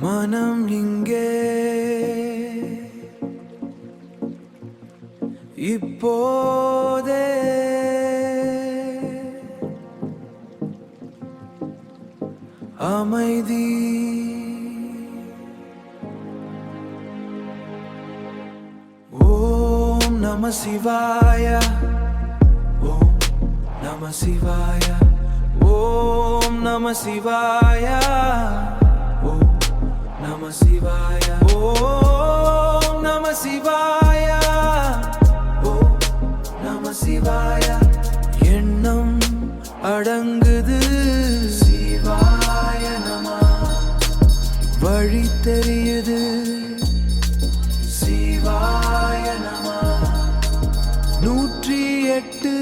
மனம் இங்கே இப்போதே அமைதி ஓம் நம சிவாய ஓம் நம சிவாய ஓம் நம சிவாய ஓம் நம சிவாய ஓம் நம சிவாய ஓம் நம சிவாய எண்ணம் அடங்குது சிவாய நம வழி தெரியுது சிவாய நம 108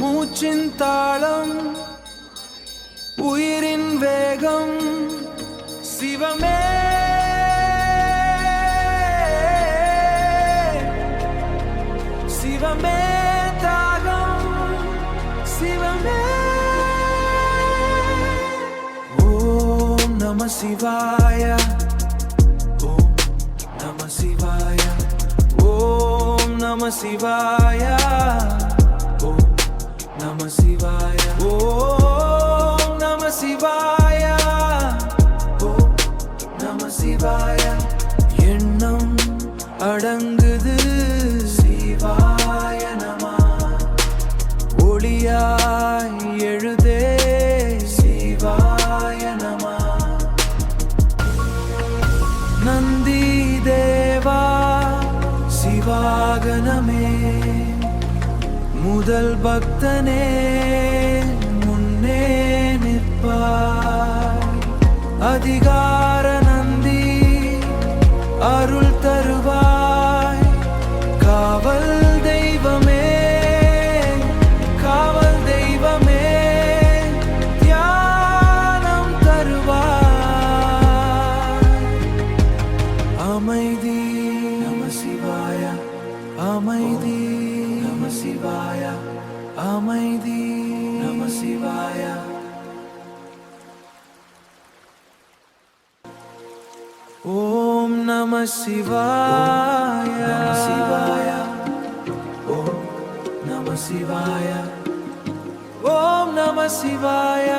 மூச்சின் தாளம் உயிரின் வேகம் சிவமே சிவமே தாகம் சிவமே ஓம் நம சிவாய ஓம் நம சிவாய ஓம் நம சிவாய ஓம் நம சிவாய ஓம் நம சிவாய ஓம் நம சிவாய எண்ணம் அடங்குது சிவாய நம ஒளியாய் எழுதே சிவாய நம நந்தி தேவா சிவாகனமே முதல் பக்தனே முன்னே நிற்பாய் அதிகார நந்தி அருள் தருவாய் காவல் தெய்வமே காவல் தெய்வமே தியானம் தருவாய் அமைதி நம சிவாய அமைதி நம சிவாய அமைதி நம சிவாய ஓம் நம சிவாய சிவாய ஓம் நம சிவாய ஓம் நம சிவாய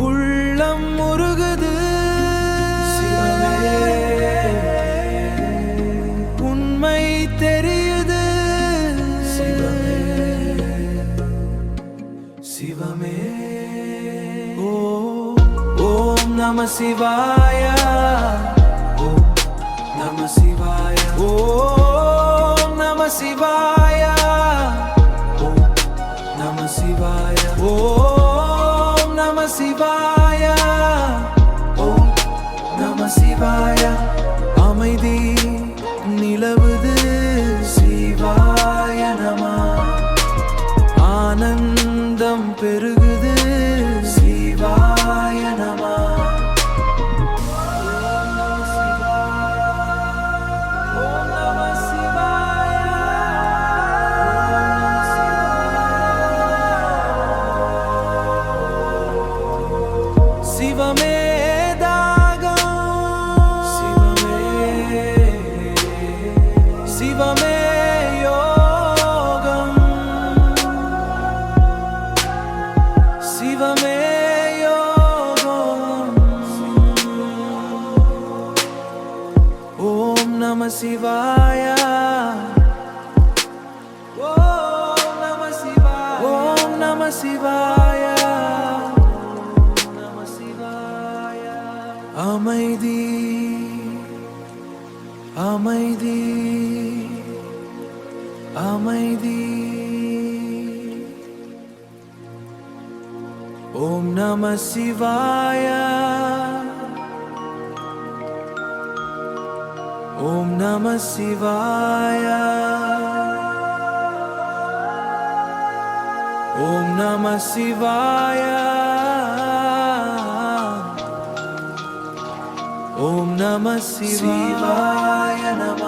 உள்ளம் முருகுது உண்மை தெரியுது சிவமே ஓம் நம சிவாய ஓம் நம சிவாய ஓம் நம சிவாய ஓம் நம சிவாய ஓம் நம சிவாய ஓம் நம சிவாய அமைதி நிலவுது சிவாய நம ஆனந்தம் பெருகுது சிவாய நம சிவமே தாகம் சிவமே யோகம் சிவமே யோகம் ஓம் நம சிவாய ஓம் நம சிவாய ஓம் நம சிவாய அமைதி அமைதி அமைதி ஓம் நம சிவாய ஓம் நம சிவாய ஓம் நம சிவாய ஓம் நம சிவாய நம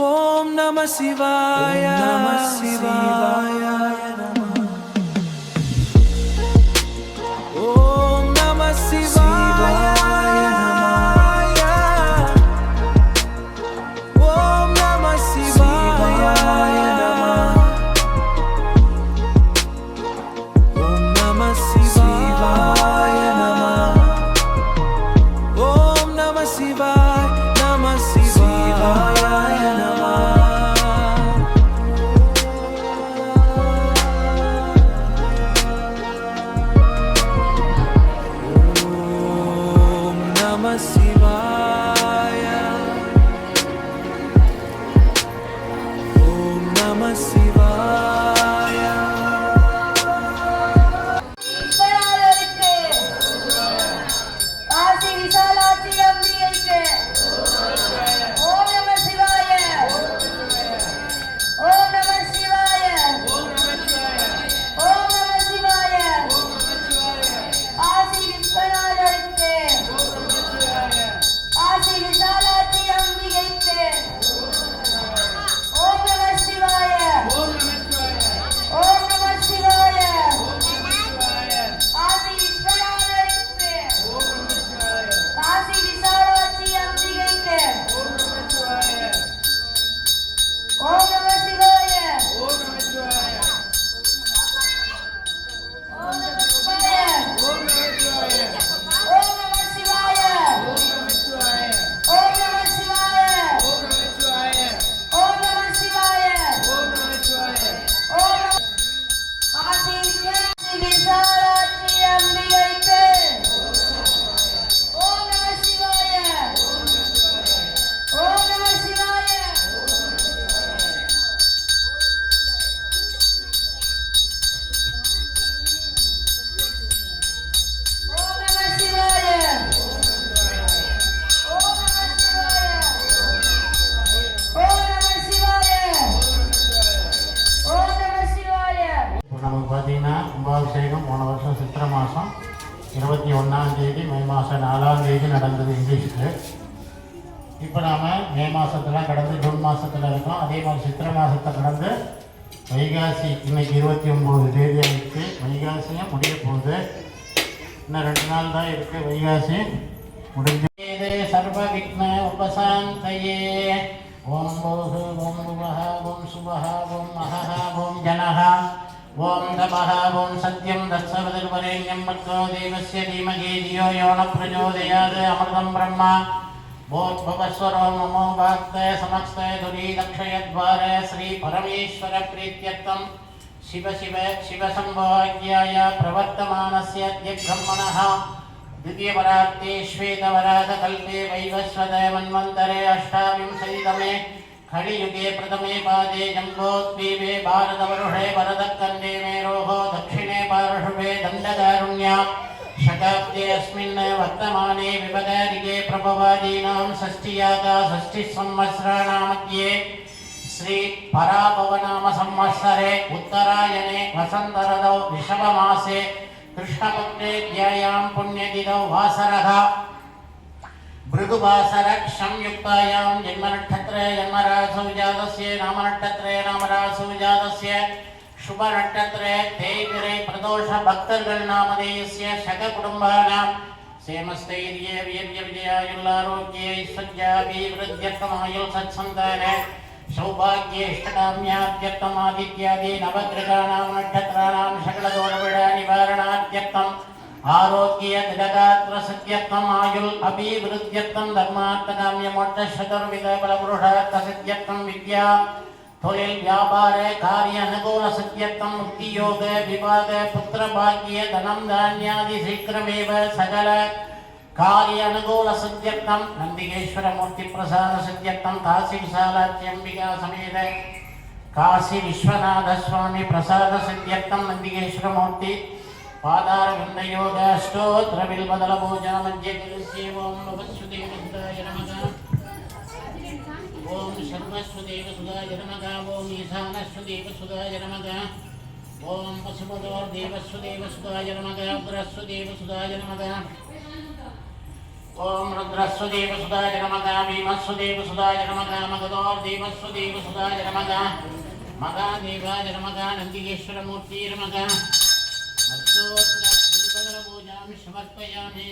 ஓம் நம Namah Shivaya. Om Namah Shivaya. Om Namah Shivaya. Om Namah Shivaya. Om Namah Shivaya. Om Namah Shivaya. Namah Shivaya Namah. Om Namah Shivaya. Om Namah Shivaya. ஈஸ்வரருக்கு Kashi Visalakshi அம்பிகைக்கு ஓம் நம சிவாய. ஓம் நம சிவாய. ஓம் நம சிவாய. காசி விஸ்வநாதருக்கு காசி விசாலாட்சி அம்பிகைக்கு ஓம் நம சிவாய. ஓம் நம சிவாய. காசி விஸ்வநாதருக்கு காசி விசாலாட்சி அம்பிகைக்கு ஓம் நம சிவாய. ஓம் நம சிவாய. ஓம் நம சிவாய. ஓம் நம சிவாய. ஓம் நம சிவாய. ஓம் நம சிவாய. ஓம் காசி விசாலாட்சி அம்பிகைக்கு ஓம் நம சிவாய. ஓம் நம சிவாய. ஓம் நம சிவாய. ஓம் நம சிவாய. ஓம் நம சிவாய. ஓம் நம சிவாய. இப்போ நமக்கு பார்த்தீங்கன்னா கும்பாபிஷேகம் போன வருஷம் சித்திரை மாதம் 21 மே மாதம் 4 நடந்தது இங்கிலீஷுக்கு. இப்போ நாம் மே மாதத்தெல்லாம் கடந்து ஜூன் மாதத்தில் இருக்கோம். அதே மாதிரி சித்திரை மாதத்தை கடந்து வைகாசி இன்னைக்கு 29 ஆகிடுச்சு. வைகாசியும் முடிய போகுது. இன்னும் 2 நாள் தான் இருக்குது வைகாசி முடிஞ்சு. சர்வ விக்ன உபசாந்தயே. ஓம் போது ஓம் புவஹ ஓம் சுபஹ ஓம் மஹஹ ஓம் ஜனஹ ஓம் தபஹ ஓம் சத்யம் தத்சவதிர்வரேண்யம் பர்கோ தேவஸ்ய தீமஹி தியோ யோ ந பிரச்சோதயாத் அமிர்தம் பிரம்மா போத்பவஸ்வரோ மமோ பக்தே சமஸ்தே துரீதக்ஷயத்வாரே ஸ்ரீ பரமேஸ்வர பிரீத்யர்த்தம் शिव शिव शिवसंभवाज्ञाय प्रवर्तमानस्य ब्रह्मणः द्वितीयवरार्ते श्वेतवराहकल्पे वैवस्वते मन्वन्तरे अष्टाविंशतितमे खलियुगे प्रथमे पादे जम्बोद्वीपे भारतवर्षे वरदकन्दे मेरोः दक्षिणे पार्श्वे दण्डकारुण्या शताब्दे अस्मिन् वर्तमाने विपदारिके प्रभवादीनां षष्ठीयागा षष्ठिसंवत्सराणां श्री पराभवनाम संवत्सरे उत्तरायणे वसन्तऋतौ ऋषभमासे कृष्णपक्षेऽद्यायां पुण्यतिथौ वासरः भृगुवासरक्षंयुक्तायां जन्मनक्षत्रे जन्मरासौ जातस्य नामनक्षत्रे नामरासौ जातस्य शुभनक्षत्रे தேய்பிறை பிரதோஷ பக்தர்கள் நாமதேயஸ்ய சக குடும்பானாं சேமஸ்தைர்ய வீர்ய விஜயாயுள்ளாரோக்கிய ஐஸ்வர்யாபிவிருத்தியர்த்தமாயுள் சத்சந்தான सौभाग्येष्टकाम्याद्यर्थमादित्यादि नवग्रहाणां नक्षत्राणां सकलदोषपीडा निवारणाद्यर्थम् आरोग्य दृढगात्र सत्यर्थम् आयुल् अभिवृद्ध्यर्थं धर्मार्थकाम्यमोक्षचतुर्विध बलपुरुषार्थ सत्यर्थं विद्या தொழில் வியாபார காரிய அனுகூல சத்தியர்த்தம் முக்தி யோக விவாக புத்திர பாக்கிய தனம் தானியாதி சீக்கிரமேவ சகல कार्य अनुकूल सत्यर्थम नंदिकेश्वर मूर्ति प्रसाद सत्यर्थम काशी विशालाक्षी अंबिका समेत काशी विश्वनाथ स्वामी प्रसाद सत्यर्थम नंदिकेश्वर मूर्ति पादार विंद योग स्तोत्र बिल्बदल पूजा मध्य ओम भगवत्सुदेव सुधाय नमः ओम सर्वस्वदेव सुधाय नमः ओम ईशानस्वदेव सुधाय नमः ओम पशुपतोर्देवस्वदेव सुधाय नमः उग्रस्वदेव सुधाय नमः ओम रुद्रस्वदेव सुधाय नमः भीमस्वदेव सुधाय नमः मगधोर्देवस्वदेव सुधाय नमः मगादेवाय नमः नंदिकेश्वरमूर्ति नमः पूजामि समर्पयामि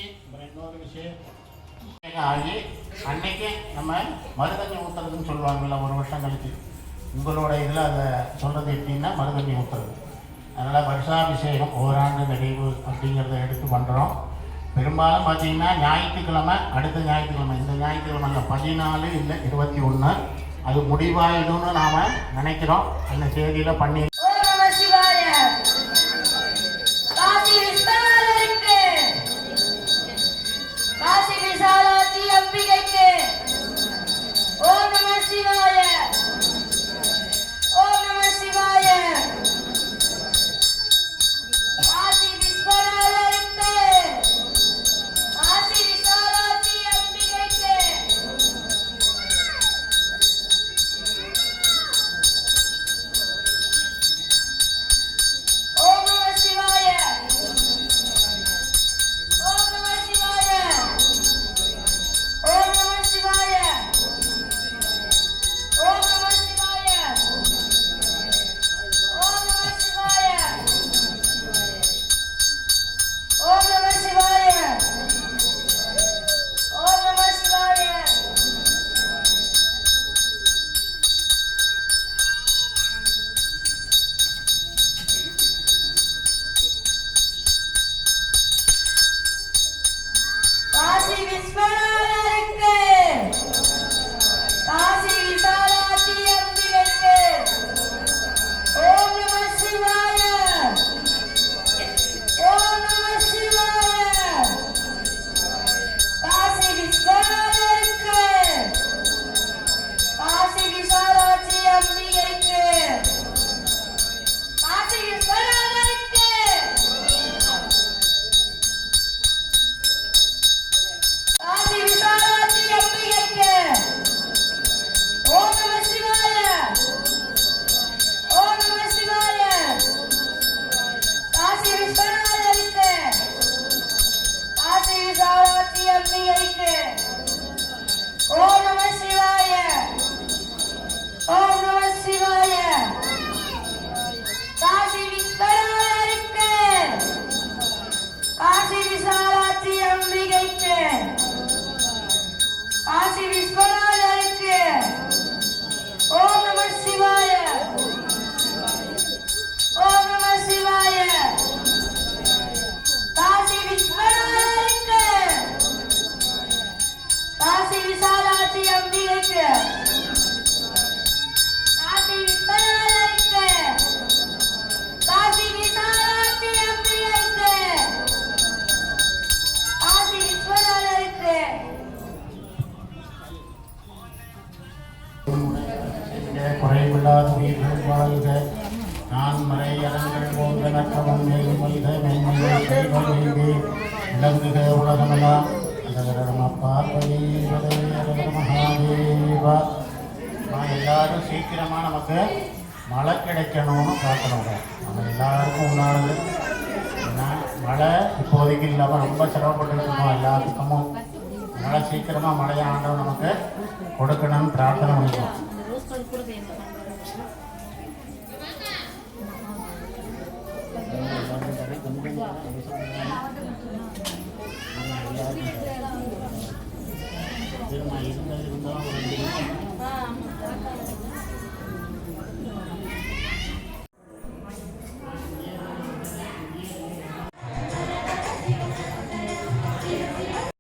ஆகி அன்னைக்கு நம்ம மருதண்ணி ஊற்றுறதுன்னு சொல்லுவாங்கள்ல ஒரு வருஷம் கழிச்சு உங்களோட இதில் அதை சொல்கிறது எப்படின்னா மருதண்ணி ஊற்றுறது. அதனால் வருஷாபிஷேகம் ஓராண்டு நிறைவு அப்படிங்கிறத எடுத்து பண்ணுறோம். பெரும்பாலும் பார்த்தீங்கன்னா ஞாயிற்றுக்கிழமை அடுத்த ஞாயிற்றுக்கிழமை இந்த ஞாயிற்றுக்கிழமை 14 இல்லை 21 அது முடிவாயிடும்னு நாம் நினைக்கிறோம். அந்த தேதியில் பண்ணி குறைவில்லாத உயிர்கள் வாழ்க. நான் மறை அரண்கள் போன்ற நற்றமும் மேலும் வைக மென்மையை செய்வ வைகே விளங்குக உலகமெல்லாம். மகாதேவா. எல்லாரும் சீக்கிரமாக நமக்கு மழை கிடைக்கணும்னு பார்க்கணுங்க. நம்ம எல்லாருக்கும் உண்டானது ஏன்னா மழை இப்போதைக்கு இல்லாமல் ரொம்ப சிரமப்பட்டு இருக்கோம் எல்லாத்துக்கும். மழை சீக்கிரமாக மழையை ஆண்டவன் நமக்கு கொடுக்கணும்னு பிரார்த்தனை பண்ணிக்கலாம். இருந்தாலும்